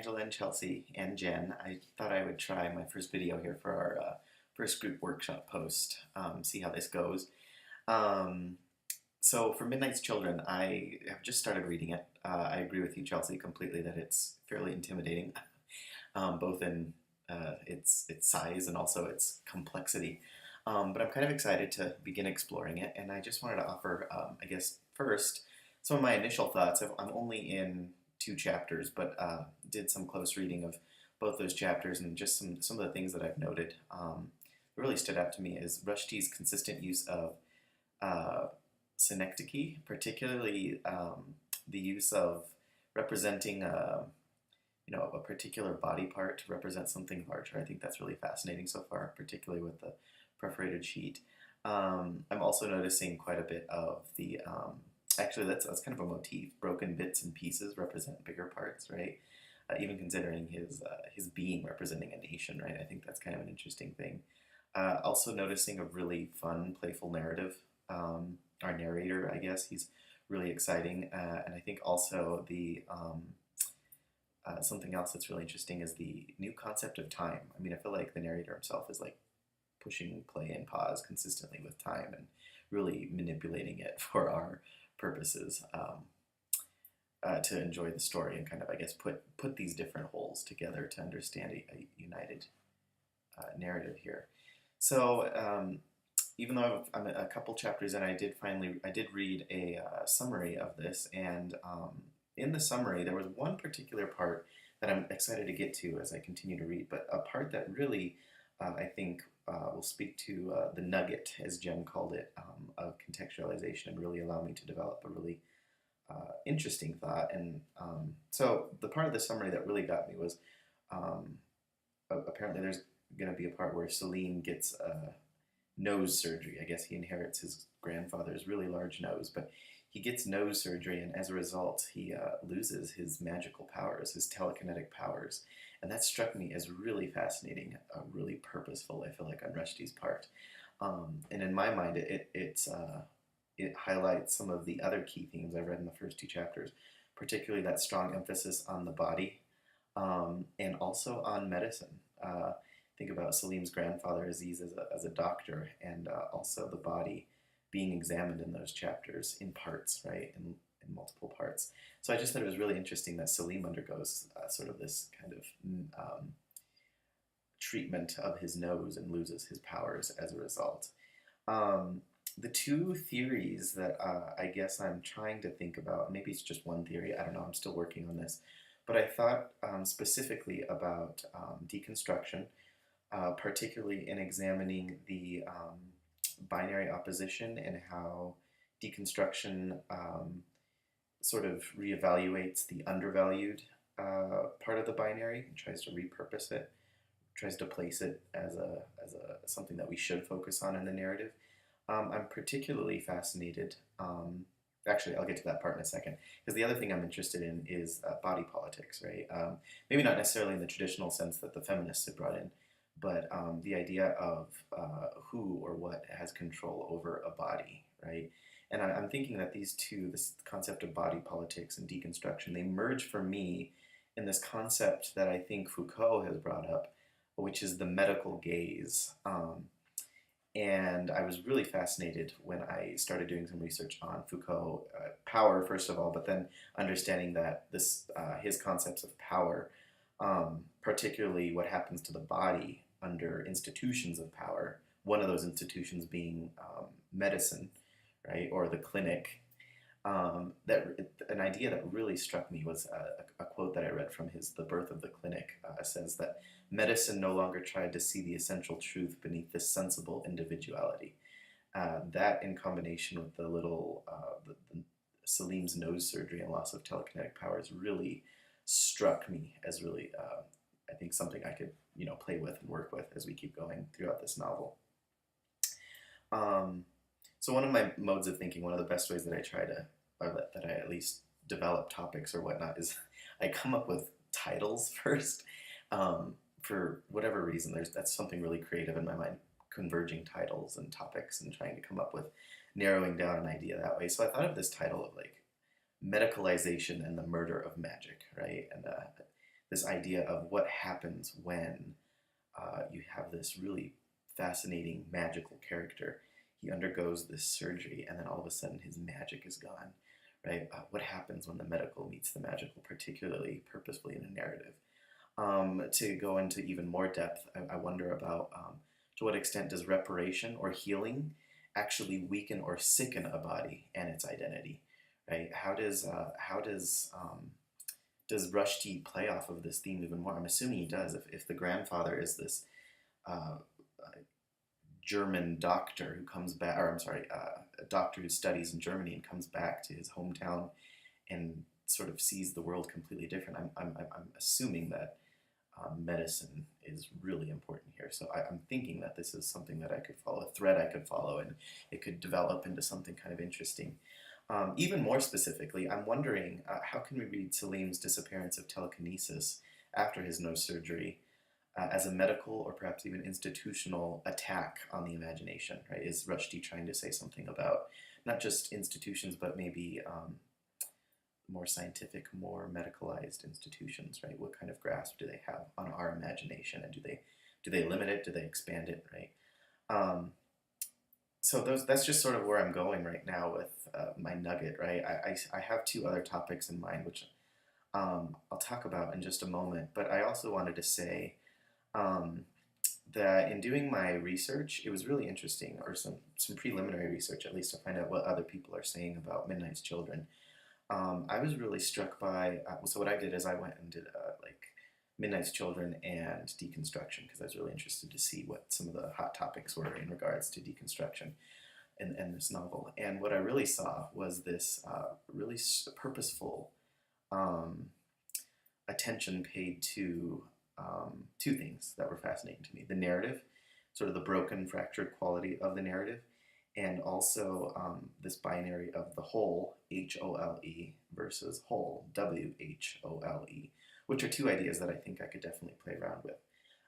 Angela and Chelsea and Jen. I thought I would try my first video here for our first group workshop post, see how this goes. Um, so for Midnight's Children, I have just started reading it. I agree with you, Chelsea, completely that it's fairly intimidating, both in its size and also its complexity. But I'm kind of excited to begin exploring it, and I just wanted to offer, I guess, first, some of my initial thoughts. I'm only in two chapters, but did some close reading of both those chapters, and just some of the things that I've noted. What really stood out to me is Rushdie's consistent use of uh, synecdoche, particularly the use of representing a particular body part to represent something larger. I think that's really fascinating so far, particularly with the perforated sheet. I'm also noticing quite a bit of the actually that's kind of a motif. Broken bits and pieces represent bigger parts, right? Even considering his being representing a nation, right? I think that's kind of an interesting thing. Also noticing a really fun, playful narrative. Our narrator, I guess, he's really exciting, and I think also the something else that's really interesting is the new concept of time. I mean, I feel like the narrator himself is like pushing play and pause consistently with time and really manipulating it for our purposes, to enjoy the story and kind of, I guess, put these different wholes together to understand a united narrative here. So even though I'm a couple chapters in, I did read a summary of this, and in the summary there was one particular part that I'm excited to get to as I continue to read, but a part that really I think will speak to the nugget, as Jen called it, of contextualization, and really allow me to develop a really interesting thought. And so the part of the summary that really got me was um, apparently there's going to be a part where Selim gets nose surgery. I guess he inherits his grandfather's really large nose, but he gets nose surgery, and as a result, he loses his magical powers, his telekinetic powers. And that struck me as really fascinating, really purposeful, I feel like, on Rushdie's part. And in my mind, it highlights some of the other key themes I've read in the first two chapters, particularly that strong emphasis on the body, and also on medicine. Think about Selim's grandfather Aziz as a doctor, and also the body being examined in those chapters in parts, right, in multiple parts. So I just thought it was really interesting that Selim undergoes sort of this kind of treatment of his nose and loses his powers as a result. Um, the two theories that I guess I'm trying to think about, maybe it's just one theory, I don't know, I'm still working on this, but I thought specifically about deconstruction, particularly in examining the binary opposition and how deconstruction sort of reevaluates the undervalued part of the binary and tries to repurpose it, tries to place it as a something that we should focus on in the narrative. I'm particularly fascinated. Actually, I'll get to that part in a second, because the other thing I'm interested in is body politics, right? Maybe not necessarily in the traditional sense that the feminists had brought in, but the idea of who or what has control over a body, right? And I'm thinking that these two, this concept of body politics and deconstruction, they merge for me in this concept that I think Foucault has brought up, which is the medical gaze. And I was really fascinated when I started doing some research on Foucault, power first of all, but then understanding that his concepts of power, particularly what happens to the body under institutions of power, one of those institutions being medicine, right, or the clinic. That an idea that really struck me was a quote that I read from his "The Birth of the Clinic." Says that medicine no longer tried to see the essential truth beneath this sensible individuality. That, in combination with the Selim's nose surgery and loss of telekinetic powers, really struck me as really, I think, something I could play with and work with as we keep going throughout this novel. Um, so one of my modes of thinking, one of the best ways that I try to, or that I at least develop topics or whatnot, is I come up with titles first. For whatever reason, that's something really creative in my mind, converging titles and topics and trying to come up with narrowing down an idea that way. So I thought of this title of like medicalization and the murder of magic, right? And this idea of what happens when you have this really fascinating magical character. He undergoes this surgery, and then all of a sudden his magic is gone. Right? What happens when the medical meets the magical, particularly purposefully in a narrative? To go into even more depth, I wonder about to what extent does reparation or healing actually weaken or sicken a body and its identity, right? Does Rushdie play off of this theme even more? I'm assuming he does. If the grandfather is this uh, German doctor who comes back, or I'm sorry, a doctor who studies in Germany and comes back to his hometown and sort of sees the world completely different. I'm assuming that medicine is really important here. So I'm thinking that this is something that I could follow, a thread I could follow, and it could develop into something kind of interesting. Even more specifically, I'm wondering how can we read Salim's disappearance of telekinesis after his nose surgery as a medical or perhaps even institutional attack on the imagination, right? Is Rushdie trying to say something about not just institutions, but maybe more scientific, more medicalized institutions, right? What kind of grasp do they have on our imagination, and do they limit it? Do they expand it, right? Um, so that's just sort of where I'm going right now with my nugget, right? I have two other topics in mind, which I'll talk about in just a moment. But I also wanted to say um, that in doing my research, it was really interesting, or some preliminary research at least, to find out what other people are saying about Midnight's Children. I was really struck by, so what I did is I went and did like Midnight's Children and deconstruction, because I was really interested to see what some of the hot topics were in regards to deconstruction in this novel. And what I really saw was this really purposeful um, attention paid to two things that were fascinating to me: the narrative, sort of the broken, fractured quality of the narrative, and also this binary of the whole, H-O-L-E, versus whole, W-H-O-L-E, which are two ideas that I think I could definitely play around with.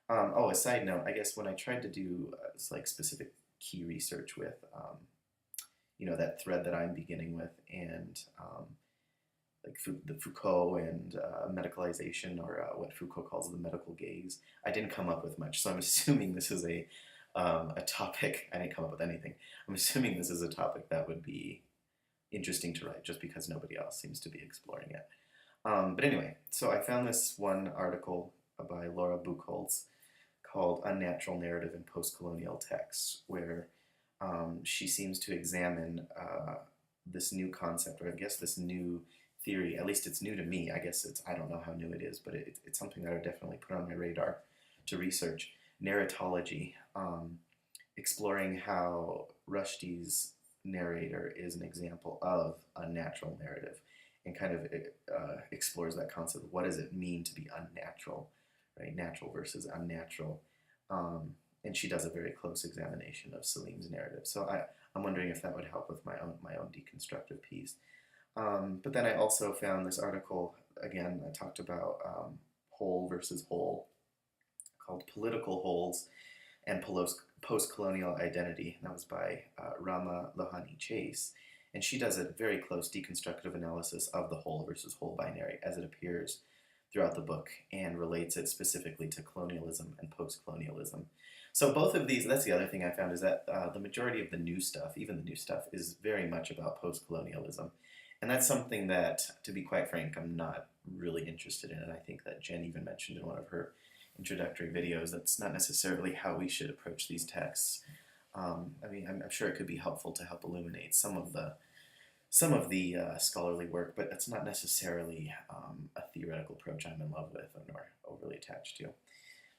Oh, a side note, I guess when I tried to do like specific key research with, that thread that I'm beginning with, and like the Foucault and medicalization, or what Foucault calls the medical gaze, I didn't come up with much. So I'm assuming this is a topic. I didn't come up with anything. I'm assuming this is a topic that would be interesting to write, just because nobody else seems to be exploring it. But anyway, so I found this one article by Laura Buchholz called Unnatural Narrative in Postcolonial Texts, where she seems to examine this new concept, or I guess this new theory. At least it's new to me. I guess I don't know how new it is, but it's something that I definitely put on my radar to research. Narratology, exploring how Rushdie's narrator is an example of unnatural narrative, and kind of explores that concept. What does it mean to be unnatural, right? Natural versus unnatural. And she does a very close examination of Salim's narrative. So I'm wondering if that would help with my own deconstructive piece. But then I also found this article, again, I talked about whole versus whole, called Political Wholes and Post-Colonial Identity. And that was by Rama Lohani Chase. And she does a very close deconstructive analysis of the whole versus whole binary as it appears throughout the book, and relates it specifically to colonialism and post-colonialism. So both of these, that's the other thing I found, is that the majority of the new stuff, even the new stuff, is very much about post-colonialism. And that's something that, to be quite frank, I'm not really interested in. And I think that Jen even mentioned in one of her introductory videos that's not necessarily how we should approach these texts. I mean, I'm sure it could be helpful to help illuminate some of the scholarly work, but it's not necessarily a theoretical approach I'm in love with nor overly attached to.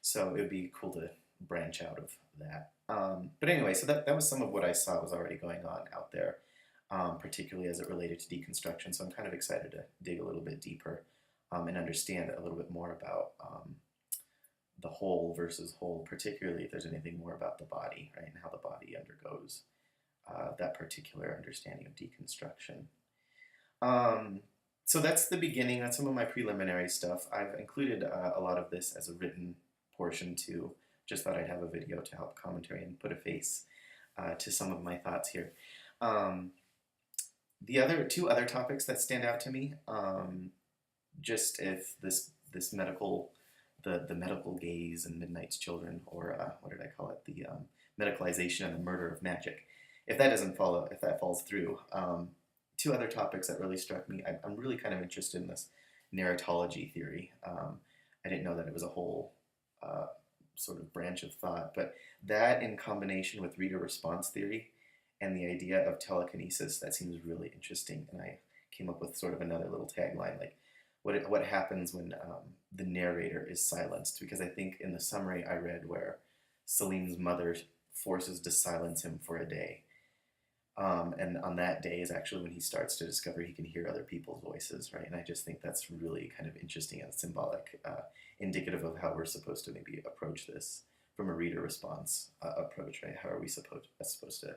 So it would be cool to branch out of that. But anyway, so that was some of what I saw was already going on out there, particularly as it related to deconstruction. So I'm kind of excited to dig a little bit deeper and understand a little bit more about the whole versus whole, particularly if there's anything more about the body, right, and how the body undergoes that particular understanding of deconstruction. So that's the beginning. That's some of my preliminary stuff. I've included a lot of this as a written portion too. Just thought I'd have a video to help commentary and put a face to some of my thoughts here. The two other topics that stand out to me, just if this this medical, the medical gaze and Midnight's Children, or what did I call it? The medicalization and the murder of magic. If that doesn't follow, if that falls through, two other topics that really struck me. I'm really kind of interested in this narratology theory. I didn't know that it was a whole sort of branch of thought, but that in combination with reader response theory and the idea of telekinesis, that seems really interesting. And I came up with sort of another little tagline, like what happens when the narrator is silenced. Because I think in the summary I read where Salim's mother forces to silence him for a day. And on that day is actually when he starts to discover he can hear other people's voices, right? And I just think that's really kind of interesting and symbolic, indicative of how we're supposed to maybe approach this from a reader response approach, right? How are we supposed to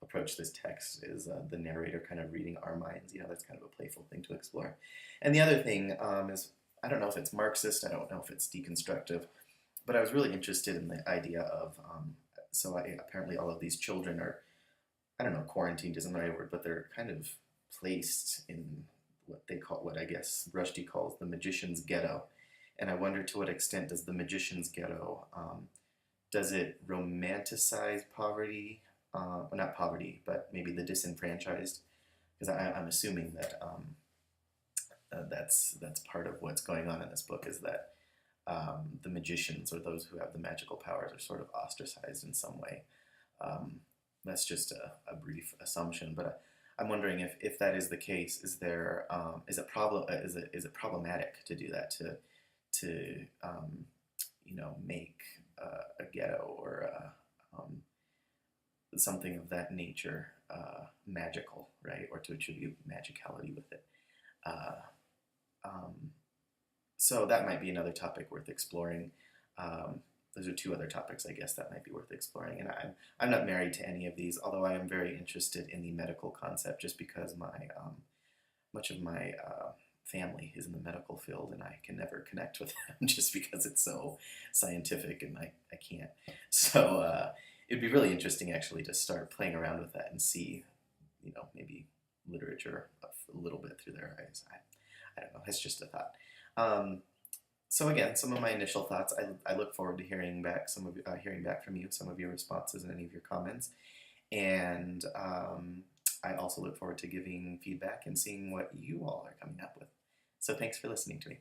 approach this text? Is the narrator kind of reading our minds? You know, that's kind of a playful thing to explore. And the other thing is, I don't know if it's Marxist, I don't know if it's deconstructive, but I was really interested in the idea of, apparently all of these children are, I don't know, quarantined isn't the right word, but they're kind of placed in what I guess Rushdie calls the magician's ghetto. And I wonder to what extent does the magician's ghetto, does it romanticize poverty? Well, not poverty, but maybe the disenfranchised? Because I'm assuming that that's part of what's going on in this book, is that the magicians, or those who have the magical powers, are sort of ostracized in some way. That's just a brief assumption, but I'm wondering if that is the case, is it problematic to do that, to make a ghetto or something of that nature magical, right, or to attribute magicality with it. So that might be another topic worth exploring. Those are two other topics, I guess, that might be worth exploring. And I'm not married to any of these, although I am very interested in the medical concept, just because much of my family is in the medical field, and I can never connect with them just because it's so scientific, and I can't. So it'd be really interesting, actually, to start playing around with that and see, maybe literature a little bit through their eyes. I don't know. It's just a thought. So again, some of my initial thoughts. I look forward to hearing back from you, some of your responses and any of your comments, and I also look forward to giving feedback and seeing what you all are coming up with. So thanks for listening to me.